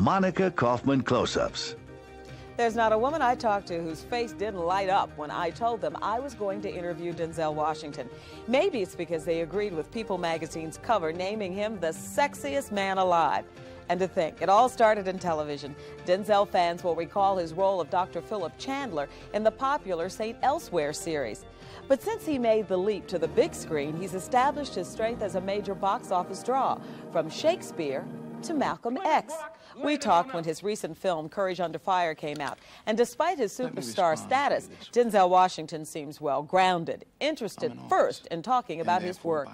Monica Kaufman close-ups. There's not a woman I talked to whose face didn't light up when I told them I was going to interview Denzel Washington. Maybe it's because they agreed with People magazine's cover naming him the sexiest man alive. And to think, it all started in television. Denzel fans will recall his role of Dr. Philip Chandler in the popular St. Elsewhere series. But since he made the leap to the big screen, he's established his strength as a major box office draw, from Shakespeare to Malcolm X. We talked when his recent film, Courage Under Fire, came out. And despite his superstar status, Denzel Washington seems well grounded, interested first in talking about his work.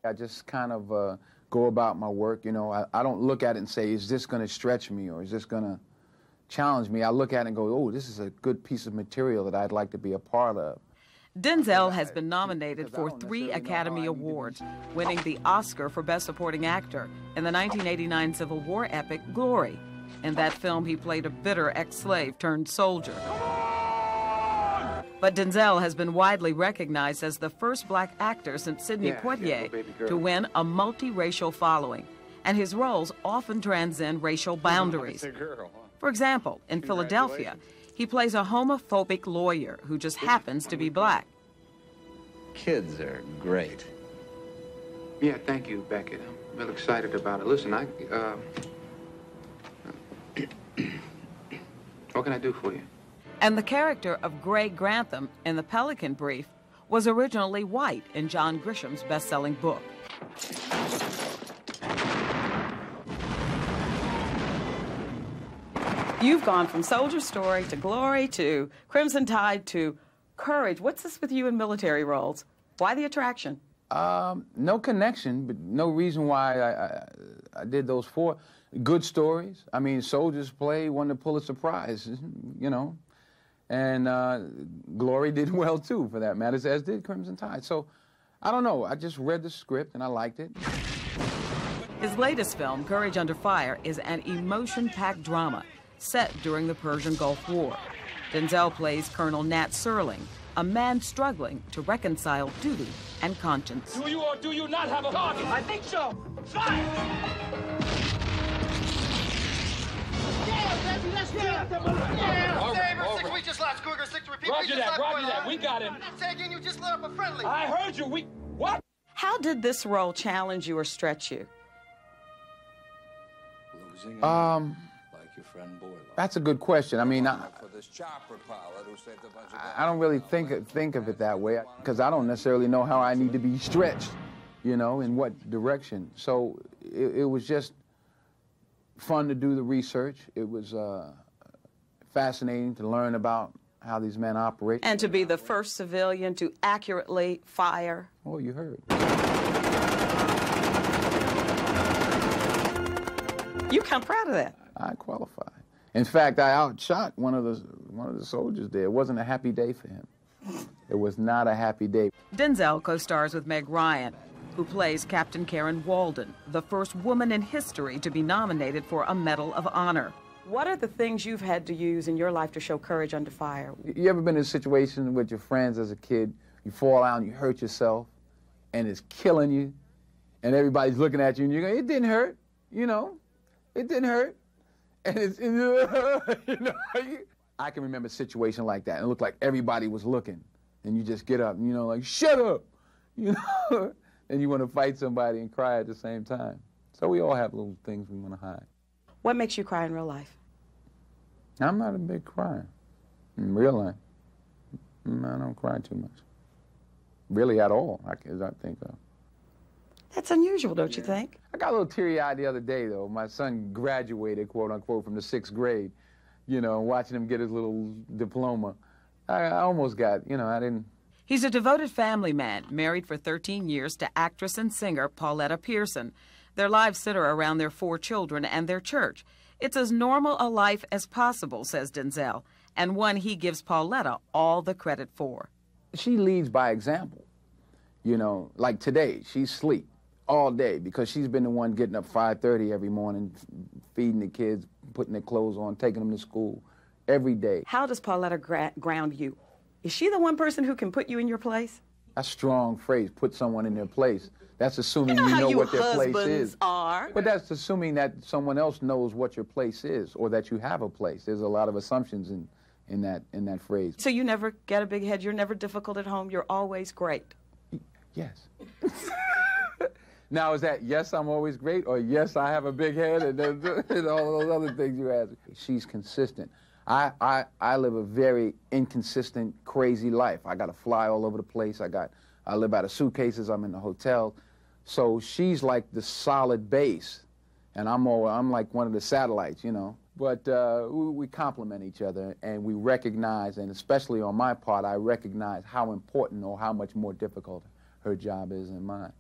I just kind of go about my work, you know. I don't look at it and say, is this going to stretch me or is this going to challenge me? I look at it and go, oh, this is a good piece of material that I'd like to be a part of. Denzel has been nominated for 3 Academy Awards, winning the Oscar for Best Supporting Actor in the 1989 Civil War epic Glory. In that film, he played a bitter ex-slave turned soldier. But Denzel has been widely recognized as the first black actor since Sidney Poitier to win a multiracial following, and his roles often transcend racial boundaries. For example, in Philadelphia, he plays a homophobic lawyer who just happens to be black. Kids are great. Yeah, thank you, Beckett. I'm real excited about it. Listen, what can I do for you? And the character of Greg Grantham in the Pelican Brief was originally white in John Grisham's best-selling book. You've gone from Soldier Story to Glory to Crimson Tide to Courage. What's this with you in military roles? Why the attraction? No connection, but no reason why I did those 4 good stories. I mean, Soldier's Play won the Pulitzer Prize, you know, and Glory did well too, for that matter, as did Crimson Tide. So, I don't know. I just read the script and I liked it. His latest film, Courage Under Fire, is an emotion-packed drama set during the Persian Gulf War. Denzel plays Colonel Nat Serling, a man struggling to reconcile duty and conscience. Do you or do you not have a target? I think so. Fire! Yeah, baby, let's get it. Saber, 6 we just lost. Cougar 6 to repeat. Roger that, we got him. Say again, you just lit up a friendly. I heard you, what? How did this role challenge you or stretch you? That's a good question. I mean, I don't really think of it that way, because I don't necessarily know how I need to be stretched, you know, in what direction. So it was just fun to do the research. It was fascinating to learn about how these men operate. And to be the first civilian to accurately fire. Oh, you heard. You're kind of proud of that. I qualified. In fact, I outshot one of the soldiers there. It wasn't a happy day for him. It was not a happy day. Denzel co-stars with Meg Ryan, who plays Captain Karen Walden, the first woman in history to be nominated for a Medal of Honor. What are the things you've had to use in your life to show courage under fire? You ever been in a situation with your friends as a kid, you fall out and you hurt yourself, and it's killing you, and everybody's looking at you, and you're going, it didn't hurt, you know, it didn't hurt. And it's, you know, I can remember a situation like that, and it looked like everybody was looking, and you just get up, and, you know, like, shut up, you know, and you want to fight somebody and cry at the same time. So we all have little things we want to hide. What makes you cry in real life? I'm not a big crier in real life. I don't cry too much, really at all, I think. That's unusual, don't you think? I got a little teary-eyed the other day, though. My son graduated, quote-unquote, from the 6th grade, you know, watching him get his little diploma. I almost got, you know, I didn't. He's a devoted family man, married for 13 years to actress and singer Pauletta Pearson. Their lives center around their 4 children and their church. It's as normal a life as possible, says Denzel, and one he gives Pauletta all the credit for. She leads by example. You know, like today, she's asleep all day because she's been the one getting up 5:30 every morning, feeding the kids, putting their clothes on, taking them to school every day. How does Pauletta ground you? Is she the one person who can put you in your place? That's a strong phrase, put someone in their place. That's assuming you know, you know you what their place husbands is. are. But that's assuming that someone else knows what your place is, or that you have a place. There's a lot of assumptions in that phrase. So you never get a big head, you're never difficult at home, you're always great. Yes. Now, is that yes, I'm always great, or yes, I have a big head, and all those other things you ask? She's consistent. I live a very inconsistent, crazy life. I got to fly all over the place. I live out of suitcases. I'm in the hotel. So she's like the solid base, and I'm like one of the satellites, you know. But we complement each other, and we recognize, and especially on my part, I recognize how important or how much more difficult her job is than mine.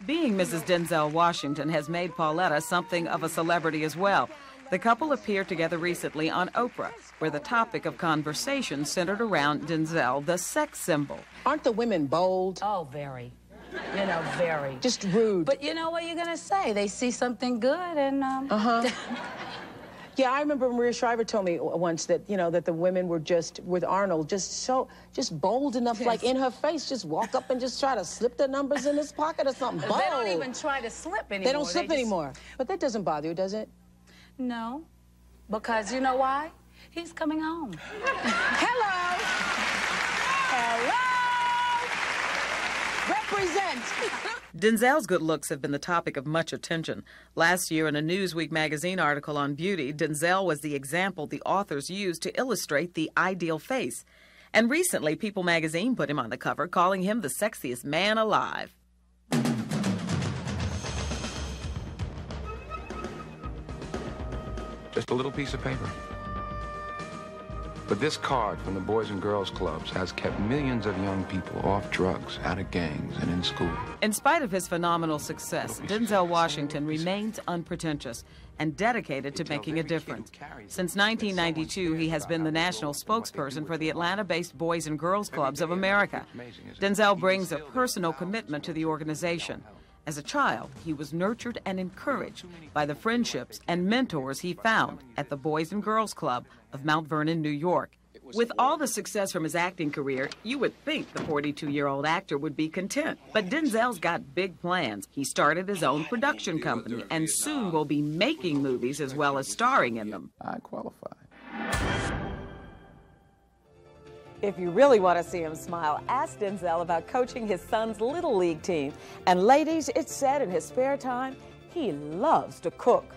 Being Mrs. Denzel Washington has made Pauletta something of a celebrity as well. The couple appeared together recently on Oprah, where the topic of conversation centered around Denzel, the sex symbol. Aren't the women bold? Oh, very. You know, very. Just rude. But you know what you're gonna say? They see something good and, Yeah, I remember Maria Shriver told me once that, you know, that the women were just, with Arnold, just bold enough, yes, like in her face, just walk up and just try to slip their numbers in his pocket or something. Bold. They don't even try to slip anymore. They don't slip anymore. But that doesn't bother you, does it? No, because you know why? He's coming home. Hello! Hello! Represent! Denzel's good looks have been the topic of much attention. Last year, in a Newsweek magazine article on beauty, Denzel was the example the authors used to illustrate the ideal face. And recently, People magazine put him on the cover, calling him the sexiest man alive. Just a little piece of paper. But this card from the Boys and Girls Clubs has kept millions of young people off drugs, out of gangs, and in school. In spite of his phenomenal success, Denzel Washington remains unpretentious and dedicated to making a difference. Since 1992, he has been the national spokesperson for the Atlanta-based Boys and Girls Clubs of America. Denzel brings a personal commitment to the organization. As a child, he was nurtured and encouraged by the friendships and mentors he found at the Boys and Girls Club of Mount Vernon, New York. With all the success from his acting career, you would think the 42-year-old actor would be content. But Denzel's got big plans. He started his own production company and soon will be making movies as well as starring in them. I qualify. If you really want to see him smile, ask Denzel about coaching his son's Little League team. And ladies, it's said in his spare time, he loves to cook.